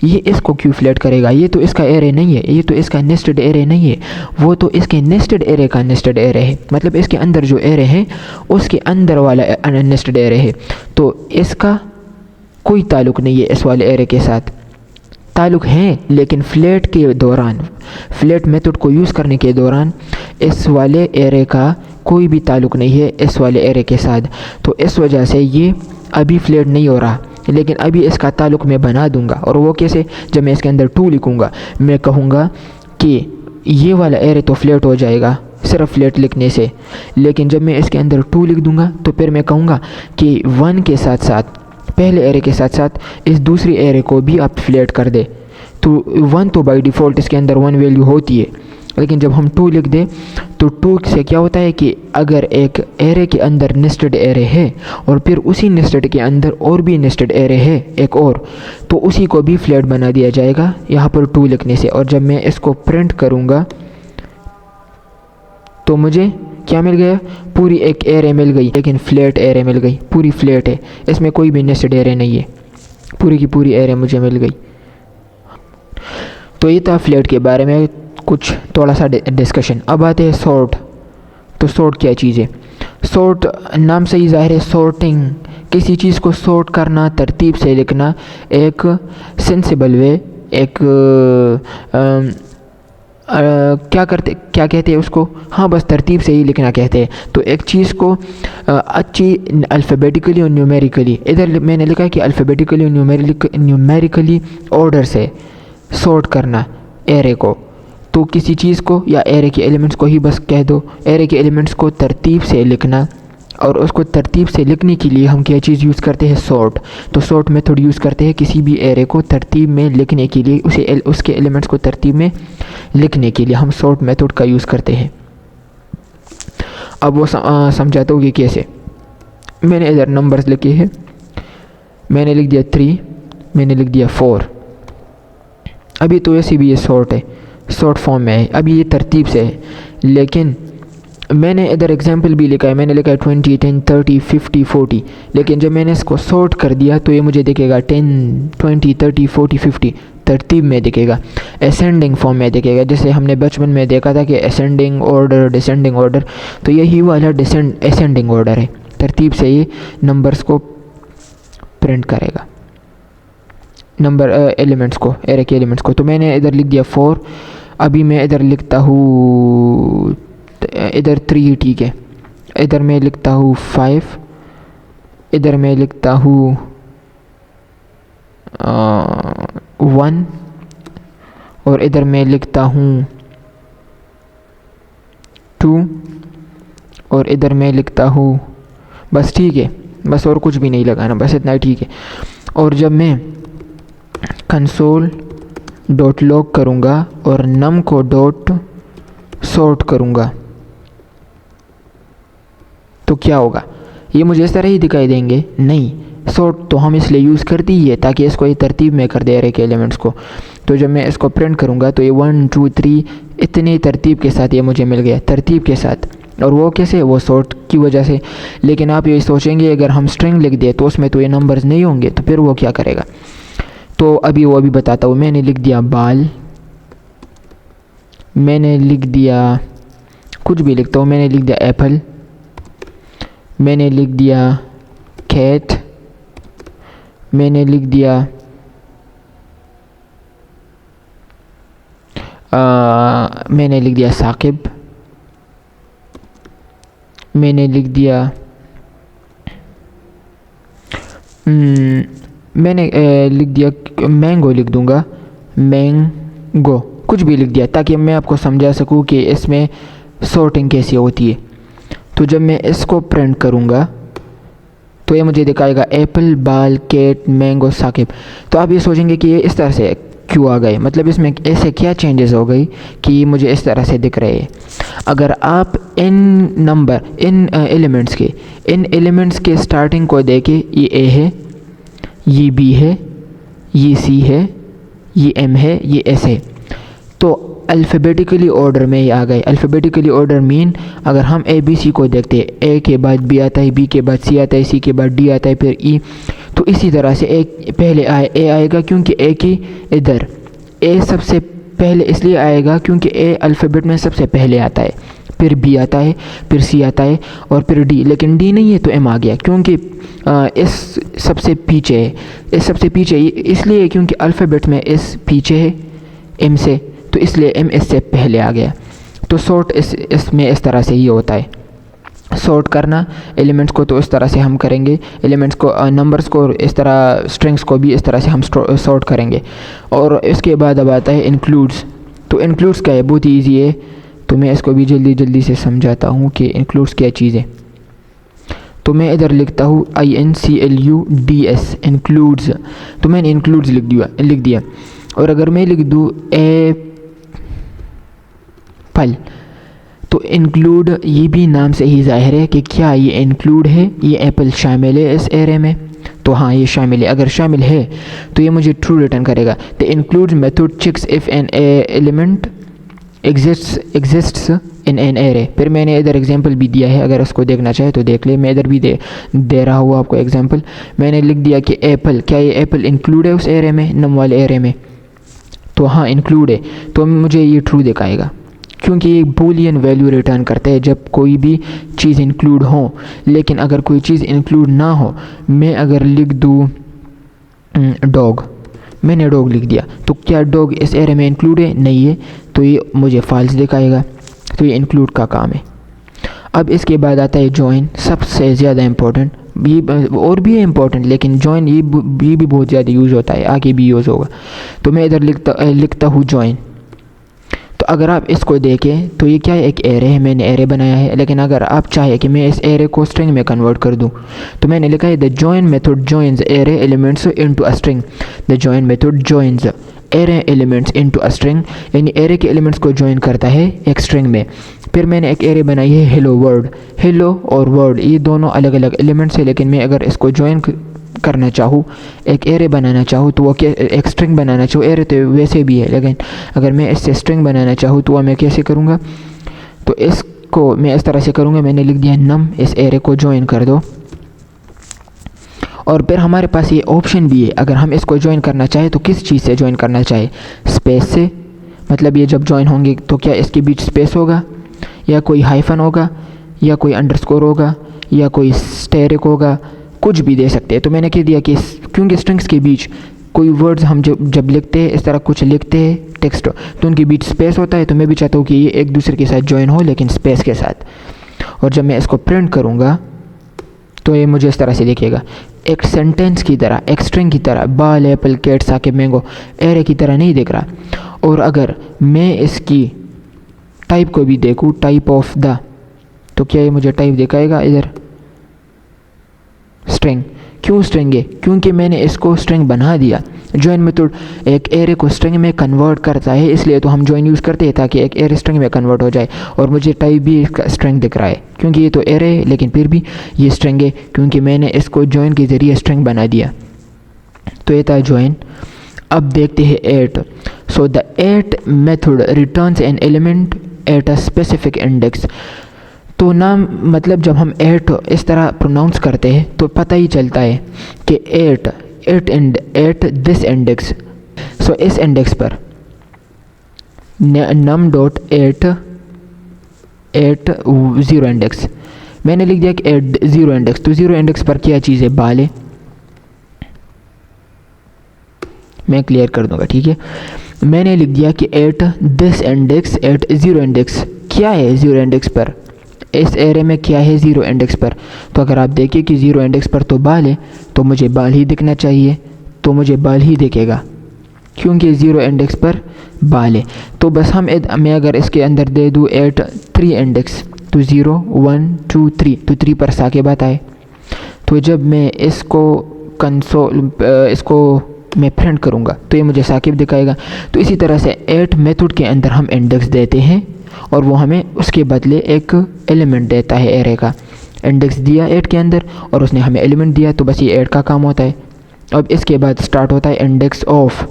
ये इसको क्यों फ्लैट करेगा, ये तो इसका एरे नहीं है, ये तो इसका नेस्टेड एरे नहीं है, वो तो इसके नेस्टेड एरे का नेस्टेड एरे है। मतलब इसके अंदर जो एरे है उसके अंदर वाला नेस्टेड एरे है, तो इसका कोई ताल्लुक़ नहीं है इस वाले एरे के साथ। ताल्लुक़ है, लेकिन फ्लैट के दौरान, फ्लैट मेथड को यूज़ करने के दौरान इस वाले एरे का कोई भी ताल्लुक़ नहीं है इस वाले एरे के साथ। तो इस वजह से ये अभी फ्लैट नहीं हो रहा, लेकिन अभी इसका ताल्लुक़ मैं बना दूंगा। और वो कैसे, जब मैं इसके अंदर 2 लिखूँगा, मैं कहूँगा कि ये वाला एरे तो फ्लैट हो जाएगा सिर्फ फ्लैट लिखने से। लेकिन जब मैं इसके अंदर 2 लिख दूंगा, तो फिर मैं कहूँगा कि 1 के साथ साथ, पहले एरे के साथ साथ इस दूसरी एरे को भी आप फ्लैट कर दे। तो 1 तो बाय डिफ़ॉल्ट इसके अंदर 1 वैल्यू होती है, लेकिन जब हम 2 लिख दें तो 2 से क्या होता है कि अगर एक एरे के अंदर नेस्टेड एरे है और फिर उसी नेस्टेड के अंदर और भी नेस्टेड एरे है एक और, तो उसी को भी फ्लैट बना दिया जाएगा यहाँ पर 2 लिखने से। और जब मैं इसको प्रिंट करूँगा तो मुझे क्या मिल गया, पूरी एक एरे मिल गई, लेकिन फ्लैट एरे मिल गई, पूरी फ्लैट है, इसमें कोई भी नेस्टेड एरे नहीं है, पूरी की पूरी एरे मुझे मिल गई। तो ये था फ्लैट के बारे में। कुछ थोड़ा सा डिस्कशन। अब आते हैं सॉर्ट। तो सॉर्ट क्या चीज़ है? सॉर्ट नाम से ही ज़ाहिर है, सॉर्टिंग, किसी चीज़ को सॉर्ट करना, तरतीब से लिखना, एक सेंसिबल वे, एक क्या कहते हैं उसको, हाँ बस तरतीब से ही लिखना कहते हैं। तो एक चीज़ को अच्छी अल्फ़ाबेटिकली और न्यूमेरिकली, इधर मैंने लिखा है कि अल्फ़ाबेटिकली और न्यूमेरिकली ऑर्डर से सॉर्ट करना एरे को। तो किसी चीज़ को या एरे के एलिमेंट्स को ही बस कह दो, एरे के एलिमेंट्स को तरतीब से लिखना, और उसको तरतीब से लिखने के लिए हम क्या चीज़ यूज़ करते हैं? सॉर्ट। तो सॉर्ट मेथड यूज़ करते हैं किसी भी एरे को तरतीब में लिखने के लिए, उसके एलिमेंट्स को तरतीब में लिखने के लिए हम सॉर्ट मेथड का यूज़ करते हैं। अब वो समझाता हूँ कि कैसे। मैंने इधर नंबर्स लिखे हैं, मैंने लिख दिया 3, मैंने लिख दिया 4। अभी तो ऐसे भी ये सॉर्ट है, सॉर्ट फॉर्म में है, अभी ये तरतीब से है। लेकिन मैंने इधर एग्जाम्पल भी लिखा है, मैंने लिखा है 20, 10, 30, 50, 40। लेकिन जब मैंने इसको सॉर्ट कर दिया तो ये मुझे दिखेगा 10, 20, 30, 40, 50 तरतीब में दिखेगा, असेंडिंग फॉर्म में दिखेगा। जैसे हमने बचपन में देखा था कि असेंडिंग ऑर्डर, डिसेंडिंग ऑर्डर, तो यही वाला असेंडिंग ऑर्डर है, तरतीब से ये नंबर्स को प्रिंट करेगा, नंबर एलिमेंट्स को, एरे के एलिमेंट्स को। तो मैंने इधर लिख दिया 4। अभी मैं इधर लिखता हूँ, इधर 3, ठीक है। इधर मैं लिखता हूँ 5, इधर मैं लिखता हूँ 1, और इधर मैं लिखता हूँ 2, और इधर मैं लिखता हूँ, बस ठीक है, बस और कुछ भी नहीं लगाना, बस इतना ही ठीक है। और जब मैं कंसोल डॉट लॉग करूँगा और नम को डॉट सॉर्ट करूँगा तो क्या होगा? ये मुझे इस तरह ही दिखाई देंगे? नहीं, सॉर्ट तो हम इसलिए यूज़ करते ही है ताकि इसको ये तरतीब में कर दे एरे के एलिमेंट्स को। तो जब मैं इसको प्रिंट करूँगा तो ये 1, 2, 3 इतने तरतीब के साथ ये मुझे मिल गया, तरतीब के साथ। और वो कैसे? वो सॉर्ट की वजह से। लेकिन आप ये सोचेंगे अगर हम स्ट्रिंग लिख दें तो उसमें तो ये नंबर्स नहीं होंगे, तो फिर वो क्या करेगा? तो अभी वो भी बताता हूँ। मैंने लिख दिया बाल, मैंने लिख दिया, कुछ भी लिखता हूँ, मैंने लिख दिया एप्पल, मैंने लिख दिया कैट, मैंने लिख दिया मैंने लिख दिया साकिब, मैंने लिख दिया मैंने लिख दिया मैंगो, लिख दूंगा मैंगो, कुछ भी लिख दिया ताकि मैं आपको समझा सकूं कि इसमें सॉर्टिंग कैसे होती है। तो जब मैं इसको प्रिंट करूँगा तो ये मुझे दिखाएगा एप्पल, बाल, कैट, मैंगो, साकिब। तो आप ये सोचेंगे कि ये इस तरह से क्यों आ गए, मतलब इसमें ऐसे क्या चेंजेस हो गई कि ये मुझे इस तरह से दिख रहे हैं। अगर आप इन एलिमेंट्स के स्टार्टिंग को देखें, ये ए है, ये बी है, ये सी है, ये एम है, ये एस है, तो अल्फ़ाबेटिकली ऑर्डर में ही आ गए। अल्फ़ाबेटिकली ऑर्डर मीन अगर हम ए बी सी को देखते हैं, ए के बाद बी आता है, बी के बाद सी आता है, सी के बाद डी आता है, फिर ई, तो इसी तरह से ए पहले ए आएगा क्योंकि ए की इधर ए सबसे पहले इसलिए आएगा क्योंकि ए अल्फ़ाबेट में सबसे पहले आता है, फिर बी आता है, फिर सी आता है और फिर डी। लेकिन डी नहीं है तो एम आ गया क्योंकि इस सबसे पीछे है, इस सबसे पीछे इसलिए क्योंकि अल्फ़ाबेट में इस पीछे है एम से, तो इसलिए एम इससे पहले आ गया। तो सॉर्ट इसमें इस तरह से ही होता है, सॉर्ट करना एलिमेंट्स को। तो इस तरह से हम करेंगे, एलिमेंट्स को, नंबर्स को इस तरह, स्ट्रिंग्स को भी इस तरह से हम सॉर्ट करेंगे। और इसके बाद अब आता है इंक्लूड्स। तो इंक्लूड्स क्या है? बहुत ही ईजी है, तो मैं इसको भी जल्दी से समझाता हूँ कि इंक्लूड्स क्या चीज़ है। तो मैं इधर लिखता हूँ INCLUDS, इंक्लूड्स। तो मैंने इंक्लूड्स लिख दिया। और अगर मैं लिख दूँ एप्पल, तो इंक्लूड ये भी नाम से ही जाहिर है कि क्या ये इंक्लूड है, ये एप्पल शामिल है इस एरे में। तो हाँ, ये शामिल है। अगर शामिल है तो ये मुझे ट्रू रिटर्न करेगा। The include method checks if an element exists in an array. फिर मैंने इधर एग्जांपल भी दिया है, अगर उसको देखना चाहे तो देख ले। मैं इधर भी दे रहा हूँ आपको एग्जांपल। मैंने लिख दिया कि एप्पल, क्या ये एप्पल इंक्लूड है उस एरे में, नम वाले एरे में? तो हाँ इंक्लूड है, तो मुझे ये ट्रू दिखाएगा, क्योंकि ये बूलियन वैल्यू रिटर्न करता है जब कोई भी चीज़ इंक्लूड हो। लेकिन अगर कोई चीज़ इंक्लूड ना हो, मैं अगर लिख दूँ डॉग, मैंने डॉग लिख दिया, तो क्या डॉग इस एरे में इंक्लूड है? नहीं है, तो ये मुझे फॉल्स दिखाएगा। तो ये इंक्लूड का काम है। अब इसके बाद आता है जॉइन, सबसे ज़्यादा इम्पोर्टेंट। ये और भी है इम्पोर्टेंट, लेकिन जॉइन ये भी बहुत ज़्यादा यूज़ होता है, आगे भी यूज़ होगा। तो मैं इधर लिखता हूँ जॉइन। तो अगर आप इसको देखें तो ये क्या है, एक एरे है, मैंने एरे बनाया है। लेकिन अगर आप चाहें कि मैं इस एरे को स्ट्रिंग में कन्वर्ट कर दूं, तो मैंने लिखा है the join method joins array elements into a string. The join method joins array elements into a string, यानी एरे के एलिमेंट्स को जॉइन करता है एक स्ट्रिंग में। फिर मैंने एक एरे बनाई है हेलो वर्ड। हेलो और वर्ड ये दोनों अलग अलग एलिमेंट्स है, लेकिन मैं अगर इसको जॉइन करना चाहूँ, एक एरे बनाना चाहूँ, तो वो क्या, एक स्ट्रिंग बनाना चाहूँ, एरे तो वैसे भी है, लेकिन अगर मैं इससे स्ट्रिंग बनाना चाहूँ तो वह मैं कैसे करूँगा? तो इसको मैं इस तरह से करूँगा, मैंने लिख दिया नम, इस एरे को ज्वाइन कर दो। और फिर हमारे पास ये ऑप्शन भी है, अगर हम इसको ज्वाइन करना चाहें तो किस चीज़ से ज्वाइन करना चाहे, स्पेस से, मतलब ये जब ज्वाइन होंगे तो क्या इसके बीच स्पेस होगा, या कोई हाइफन होगा, या कोई अंडरस्कोर होगा, या कोई स्टेरिक होगा, कुछ भी दे सकते हैं। तो मैंने कह दिया कि क्योंकि स्ट्रिंग्स के बीच कोई वर्ड्स हम जब लिखते हैं, इस तरह कुछ लिखते हैं टेक्स्ट, तो उनके बीच स्पेस होता है। तो मैं भी चाहता हूँ कि ये एक दूसरे के साथ ज्वाइन हो, लेकिन स्पेस के साथ। और जब मैं इसको प्रिंट करूँगा तो ये मुझे इस तरह से दिखेगा, एक सेंटेंस की तरह, एक स्ट्रिंग की तरह, ball apple cat Saqib mango, array की तरह नहीं दिख रहा। और अगर मैं इसकी टाइप को भी देखूँ, टाइप ऑफ द, तो क्या ये मुझे टाइप दिखाएगा इधर, स्ट्रिंग। क्यों स्ट्रिंग है? क्योंकि मैंने इसको स्ट्रिंग बना दिया। जॉइन मेथड एक एरे को स्ट्रिंग में कन्वर्ट करता है, इसलिए तो हम जॉइन यूज़ करते हैं ताकि एक एरे स्ट्रिंग में कन्वर्ट हो जाए। और मुझे टाइप भी इसका स्ट्रिंग दिख रहा है, क्योंकि ये तो एरे है लेकिन फिर भी ये स्ट्रिंग है, क्योंकि मैंने इसको जॉइन के ज़रिए स्ट्रिंग बना दिया। तो ये था जॉइन। अब देखते हैं at. So the at method returns an element at a specific index. तो नाम मतलब जब हम एट इस तरह प्रोनाउंस करते हैं तो पता ही चलता है कि एट दिस इंडेक्स। सो इस इंडेक्स पर num dot at zero index, मैंने लिख दिया कि एट ज़ीरो इंडेक्स। तो ज़ीरो इंडेक्स पर क्या चीज़ है, बाल है। मैं क्लियर कर दूंगा, ठीक है। मैंने लिख दिया कि at this index at zero index. क्या है ज़ीरो इंडेक्स पर, इस एरे में क्या है ज़ीरो इंडेक्स पर? तो अगर आप देखिए कि ज़ीरो इंडेक्स पर तो बाल है, तो मुझे बाल ही दिखना चाहिए, तो मुझे बाल ही दिखेगा क्योंकि ज़ीरो इंडेक्स पर बाल है। तो बस मैं अगर इसके अंदर दे दूँ एट थ्री इंडेक्स, तो 0 1 2 3, तो 3 पर साकिब आए। तो जब मैं इसको मैं प्रिंट करूँगा तो ये मुझे साकिब दिखाएगा। तो इसी तरह से एट मेथड के अंदर हम इंडेक्स देते हैं और वो हमें उसके बदले एक एलिमेंट देता है एरे का। इंडेक्स दिया एट के अंदर और उसने हमें एलिमेंट दिया, तो बस ये एट का काम होता है। अब इसके बाद स्टार्ट होता है इंडेक्स ऑफ।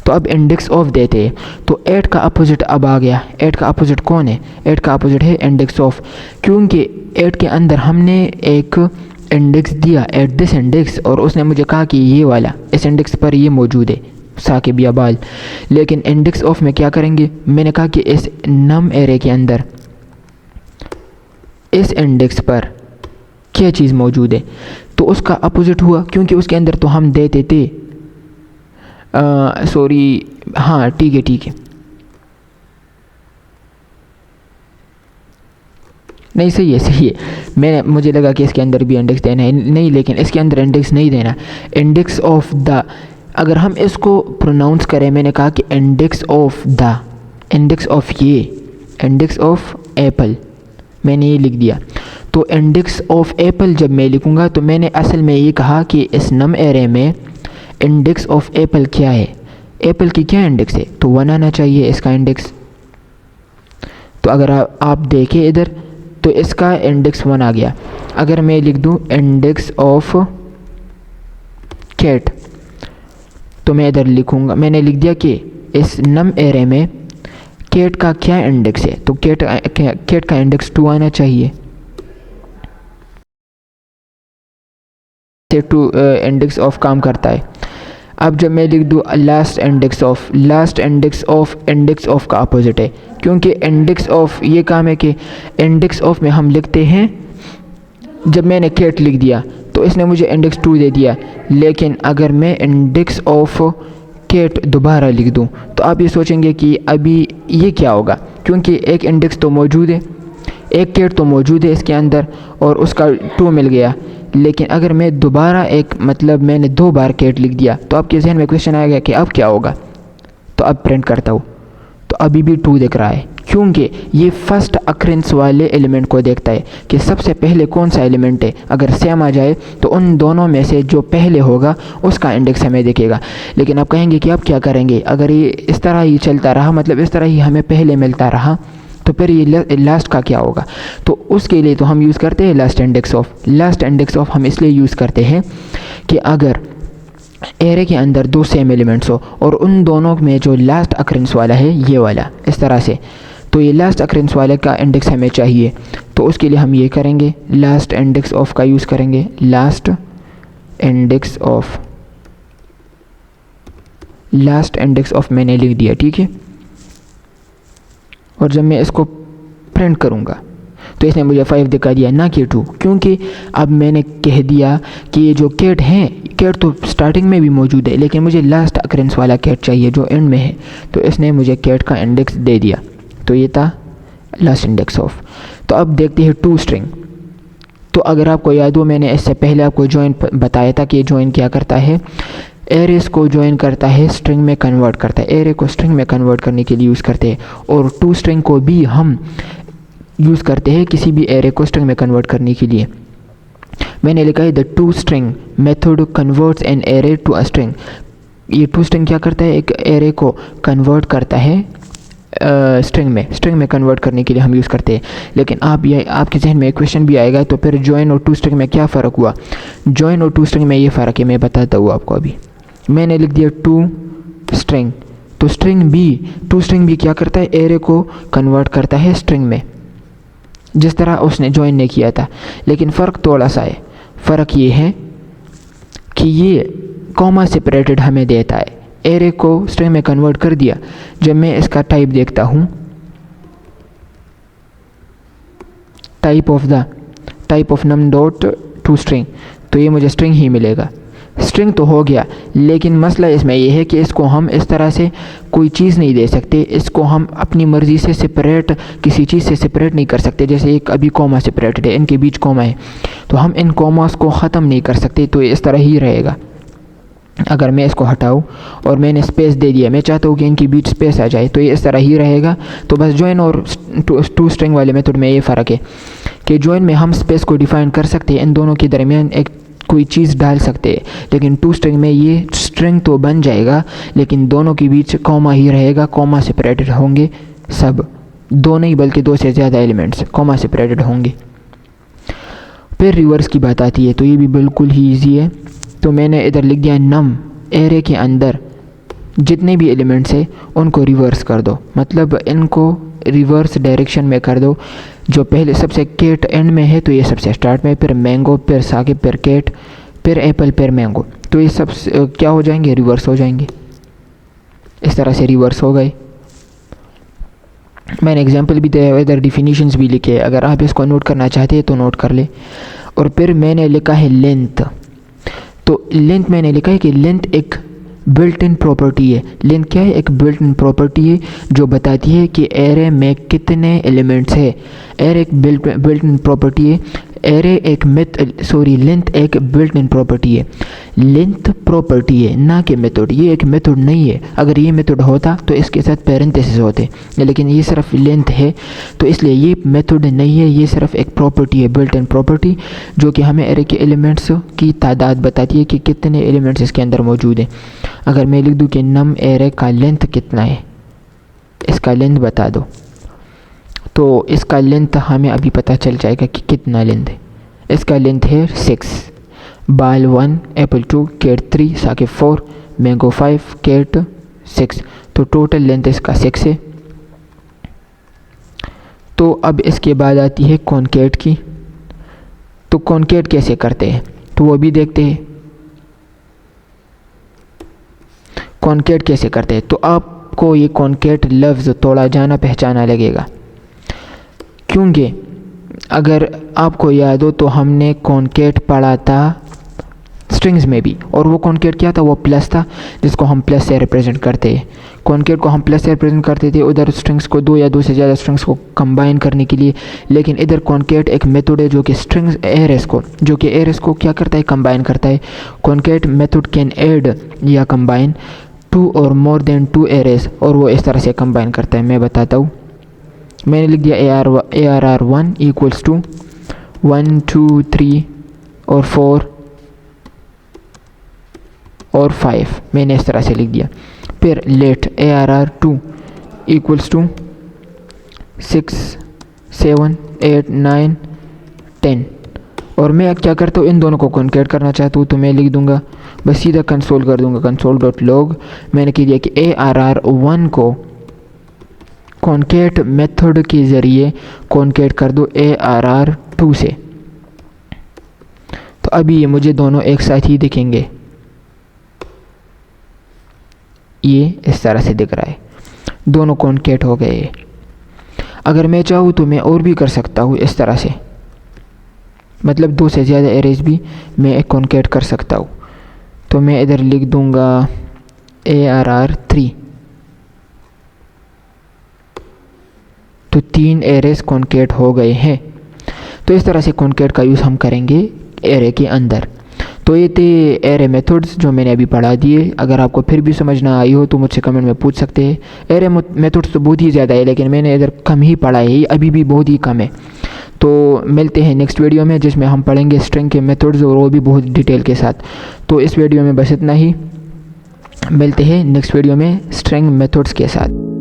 तो अब इंडेक्स ऑफ देते हैं, तो एट का अपोजिट अब आ गया। एट का अपोजिट कौन है? एट का अपोजिट है इंडेक्स ऑफ, क्योंकि एट के अंदर हमने एक इंडेक्स दिया एट दिस इंडेक्स, और उसने मुझे कहा कि ये वाला इस इंडेक्स पर ये मौजूद है, साकिब या बाल। लेकिन इंडेक्स ऑफ में क्या करेंगे, मैंने कहा कि इस नम एरे के अंदर इस इंडेक्स पर क्या चीज़ मौजूद है, तो उसका अपोजिट हुआ, क्योंकि उसके अंदर तो हम देते थे सॉरी, हाँ ठीक है, नहीं सही है। मुझे लगा कि इसके अंदर भी इंडेक्स देना है, नहीं, लेकिन इसके अंदर इंडेक्स नहीं देना। इंडेक्स ऑफ द, अगर हम इसको प्रोनाउंस करें, मैंने कहा कि index of the, index of ये, इंडेक्स ऑफ एप्पल, मैंने ये लिख दिया। तो इंडेक्स ऑफ एप्पल जब मैं लिखूँगा तो मैंने असल में ये कहा कि इस नम एरे में इंडेक्स ऑफ एप्पल क्या है, एप्पल की क्या इंडेक्स है, तो 1 आना चाहिए इसका इंडेक्स। तो अगर आप देखें इधर, तो इसका इंडेक्स 1 आ गया। अगर मैं लिख दूँ इंडेक्स ऑफ कैट, तो मैं इधर लिखूँगा, मैंने लिख दिया कि इस नम एरे में कैट का क्या इंडेक्स है, तो कैट का इंडेक्स 2 आना चाहिए। से टू इंडेक्स ऑफ काम करता है। अब जब मैं लिख दूँ लास्ट इंडेक्स ऑफ का अपोजिट है, क्योंकि इंडेक्स ऑफ ये काम है कि इंडेक्स ऑफ में हम लिखते हैं, जब मैंने केट लिख दिया तो इसने मुझे इंडेक्स 2 दे दिया, लेकिन अगर मैं इंडेक्स ऑफ केट दोबारा लिख दूं तो आप ये सोचेंगे कि अभी ये क्या होगा, क्योंकि एक इंडेक्स तो मौजूद है, एक केट तो मौजूद है इसके अंदर और उसका 2 मिल गया, लेकिन अगर मैं दोबारा मैंने 2 बार केट लिख दिया तो आपके जहन में क्वेश्चन आएगा कि अब क्या होगा। तो अब प्रिंट करता हूँ तो अभी भी 2 दिख रहा है, क्योंकि ये फर्स्ट अक्रेंस वाले एलिमेंट को देखता है कि सबसे पहले कौन सा एलिमेंट है। अगर सेम आ जाए तो उन दोनों में से जो पहले होगा उसका इंडेक्स हमें दिखेगा। लेकिन आप कहेंगे कि अब क्या करेंगे, अगर ये इस तरह ही चलता रहा, मतलब इस तरह ही हमें पहले मिलता रहा, तो फिर ये लास्ट का क्या होगा। तो उसके लिए तो हम यूज़ करते हैं लास्ट इंडेक्स ऑफ हम इसलिए यूज़ करते हैं कि अगर एरे के अंदर 2 सेम एलिमेंट्स हो और उन दोनों में जो लास्ट अक्रेंस वाला है ये वाला इस तरह से, तो ये लास्ट अक्रेंस वाले का इंडेक्स हमें चाहिए। तो उसके लिए हम ये करेंगे, लास्ट इंडेक्स ऑफ का यूज़ करेंगे। लास्ट इंडेक्स ऑफ मैंने लिख दिया, ठीक है। और जब मैं इसको प्रिंट करूँगा तो इसने मुझे 5 दिखा दिया, ना कि 2, क्योंकि अब मैंने कह दिया कि ये जो केट हैं, केट तो स्टार्टिंग में भी मौजूद है, लेकिन मुझे लास्ट अक्रेंस वाला केट चाहिए जो एंड में है, तो इसने मुझे केट का इंडेक्स दे दिया। तो ये था लास्ट इंडेक्स ऑफ। तो अब देखते हैं टू स्ट्रिंग। तो अगर आपको याद हो, मैंने इससे पहले आपको जॉइन बताया था कि जॉइन क्या करता है, एरेस को जॉइन करता है, स्ट्रिंग में कन्वर्ट करता है। एरे को स्ट्रिंग में कन्वर्ट करने के लिए यूज़ करते हैं, और टू स्ट्रिंग को भी हम यूज़ करते हैं किसी भी एरे को स्ट्रिंग में कन्वर्ट करने के लिए। मैंने लिखा है the to string method converts an array to a string. ये टू स्ट्रिंग क्या करता है, एक एरे को कन्वर्ट करता है स्ट्रिंग में कन्वर्ट करने के लिए हम यूज़ करते हैं। लेकिन आपके जहन में एक क्वेश्चन भी आएगा, तो फिर जॉइन और टू स्ट्रिंग में क्या फ़र्क हुआ। जॉइन और टू स्ट्रिंग में ये फ़र्क है, मैं बताता हूँ आपको। अभी मैंने लिख दिया टू स्ट्रिंग, तो टू स्ट्रिंग भी क्या करता है, एरे को कन्वर्ट करता है स्ट्रिंग में, जिस तरह उसने जॉइन ने किया था। लेकिन फ़र्क थोड़ा सा है, फ़र्क ये है कि ये कॉमा सेपरेटेड हमें देता है, एरे को स्ट्रिंग में कन्वर्ट कर दिया। जब मैं इसका टाइप देखता हूँ, type of num dot to string, तो ये मुझे स्ट्रिंग ही मिलेगा। स्ट्रिंग तो हो गया, लेकिन मसला इसमें यह है कि इसको हम इस तरह से कोई चीज़ नहीं दे सकते, इसको हम अपनी मर्ज़ी से सेपरेट किसी चीज़ से सेपरेट नहीं कर सकते। जैसे एक अभी कॉमा सेपरेटेड है, इनके बीच कॉमा है, तो हम इन कॉमास को ख़त्म नहीं कर सकते, तो ये इस तरह ही रहेगा। अगर मैं इसको हटाऊँ और मैंने स्पेस दे दिया, मैं चाहता हूँ कि इनके बीच स्पेस आ जाए, तो ये इस तरह ही रहेगा। तो बस जॉइन और टू स्ट्रिंग वाले मेथड में ये फ़र्क है कि जॉइन में हम स्पेस को डिफ़ाइन कर सकते हैं, इन दोनों के दरमियान एक कोई चीज़ डाल सकते हैं, लेकिन टू स्ट्रिंग में ये स्ट्रिंग तो बन जाएगा, लेकिन दोनों के बीच कॉमा ही रहेगा। कॉमा सेपरेटेड होंगे सब, दो नहीं बल्कि 2 से ज़्यादा एलिमेंट्स कॉमा सेपरेटेड होंगे। फिर रिवर्स की बात आती है, तो ये भी बिल्कुल ही ईजी है। तो मैंने इधर लिख दिया नम, एरे के अंदर जितने भी एलिमेंट्स हैं उनको रिवर्स कर दो, मतलब इनको रिवर्स डायरेक्शन में कर दो। जो पहले सबसे केट एंड में है तो ये सबसे स्टार्ट में, फिर मैंगो, फिर साकिब, फिर केट, फिर एप्पल, फिर मैंगो, तो ये सब क्या हो जाएंगे, रिवर्स हो जाएंगे। इस तरह से रिवर्स हो गए। मैंने एग्जांपल भी दिया, इधर डिफिनीशंस भी लिखे, अगर आप इसको नोट करना चाहते हैं तो नोट कर ले। और फिर मैंने लिखा है लेंथ। तो लेंथ मैंने लिखा है कि लेंथ एक बिल्ट इन प्रॉपर्टी है। लेंथ क्या है, एक बिल्ट इन प्रॉपर्टी है जो बताती है कि एरे में कितने एलिमेंट्स है। एरे एक बिल्ट इन प्रॉपर्टी है, लेंथ एक बिल्ट इन प्रॉपर्टी है। लेंथ प्रॉपर्टी है, ना कि मेथड। ये एक मेथड नहीं है, अगर ये मेथड होता तो इसके साथ पैरेंथेसिस होते, लेकिन ये सिर्फ लेंथ है, तो इसलिए ये मेथड नहीं है, ये सिर्फ एक प्रॉपर्टी है, बिल्ट इन प्रॉपर्टी, जो कि हमें एरे के एलिमेंट्स की तादाद बताती है कि कितने एलिमेंट्स इसके अंदर मौजूद हैं। अगर मैं लिख दूँ कि नम एरे का लेंथ कितना है, इसका लेंथ बता दो, तो इसका लेंथ हमें अभी पता चल जाएगा कि कितना लेंथ है। इसका लेंथ है 6, ball 1, apple 2, cat 3, Saqib 4, mango 5, cat 6, तो टोटल लेंथ इसका 6 है। तो अब इसके बाद आती है कॉनकेट की। तो कॉनकेट कैसे करते हैं तो वो भी देखते हैं। कॉन्केट कैसे करते हैं, तो आपको ये कॉन्केट लफ्ज़ थोड़ा जाना पहचाना लगेगा, क्योंकि अगर आपको याद हो तो हमने कॉन्केट पढ़ा था स्ट्रिंग्स में भी, और वो कॉन्केट क्या था, वो प्लस था, जिसको हम प्लस से रिप्रेजेंट करते हैं। कॉन्केट को हम प्लस से रिप्रेजेंट करते थे उधर स्ट्रिंग्स को, दो या दो से ज़्यादा स्ट्रिंग्स को कंबाइन करने के लिए। लेकिन इधर कॉन्केट एक मेथड है जो कि स्ट्रिंग्स एरेस को क्या करता है, कंबाइन करता है। कॉन्केट मेथड कैन ऐड या कंबाइन 2 और मोर देन 2 एरेस, और वो इस तरह से कंबाइन करता है। मैं बताता हूँ, मैंने लिख दिया ARR1 इक्वल्स टू 1 2 3 और 4 और 5, मैंने इस तरह से लिख दिया। फिर लेट ARR2 इक्वल्स टू 6 7 8 9 10, और मैं क्या करता हूँ, इन दोनों को कॉन्केट करना चाहता हूँ, तो मैं लिख दूंगा, बस सीधा कंसोल कर दूंगा, console.log। मैंने कह दिया कि ARR1 को कॉन्केट मेथड के ज़रिए कॉन्केट कर दो ARR2 से। तो अभी ये मुझे दोनों एक साथ ही दिखेंगे, ये इस तरह से दिख रहा है, दोनों कॉन्केट हो गए। अगर मैं चाहूँ तो मैं और भी कर सकता हूँ इस तरह से, मतलब 2 से ज़्यादा एरेज भी मैं एक कॉन्केट कर सकता हूँ। तो मैं इधर लिख दूँगा ARR3, तो 3 एरेज कॉन्केट हो गए हैं। तो इस तरह से कॉन्केट का यूज़ हम करेंगे एरे के अंदर। तो ये थे एरे मेथड्स जो मैंने अभी पढ़ा दिए। अगर आपको फिर भी समझ ना आई हो तो मुझसे कमेंट में पूछ सकते हैं। एरे मेथड्स तो बहुत ही ज़्यादा है, लेकिन मैंने इधर कम ही पढ़ा है, अभी भी बहुत ही कम है। तो मिलते हैं नेक्स्ट वीडियो में, जिसमें हम पढ़ेंगे स्ट्रिंग के मेथड्स, और वो भी बहुत डिटेल के साथ। तो इस वीडियो में बस इतना ही, मिलते हैं नेक्स्ट वीडियो में स्ट्रिंग मेथड्स के साथ।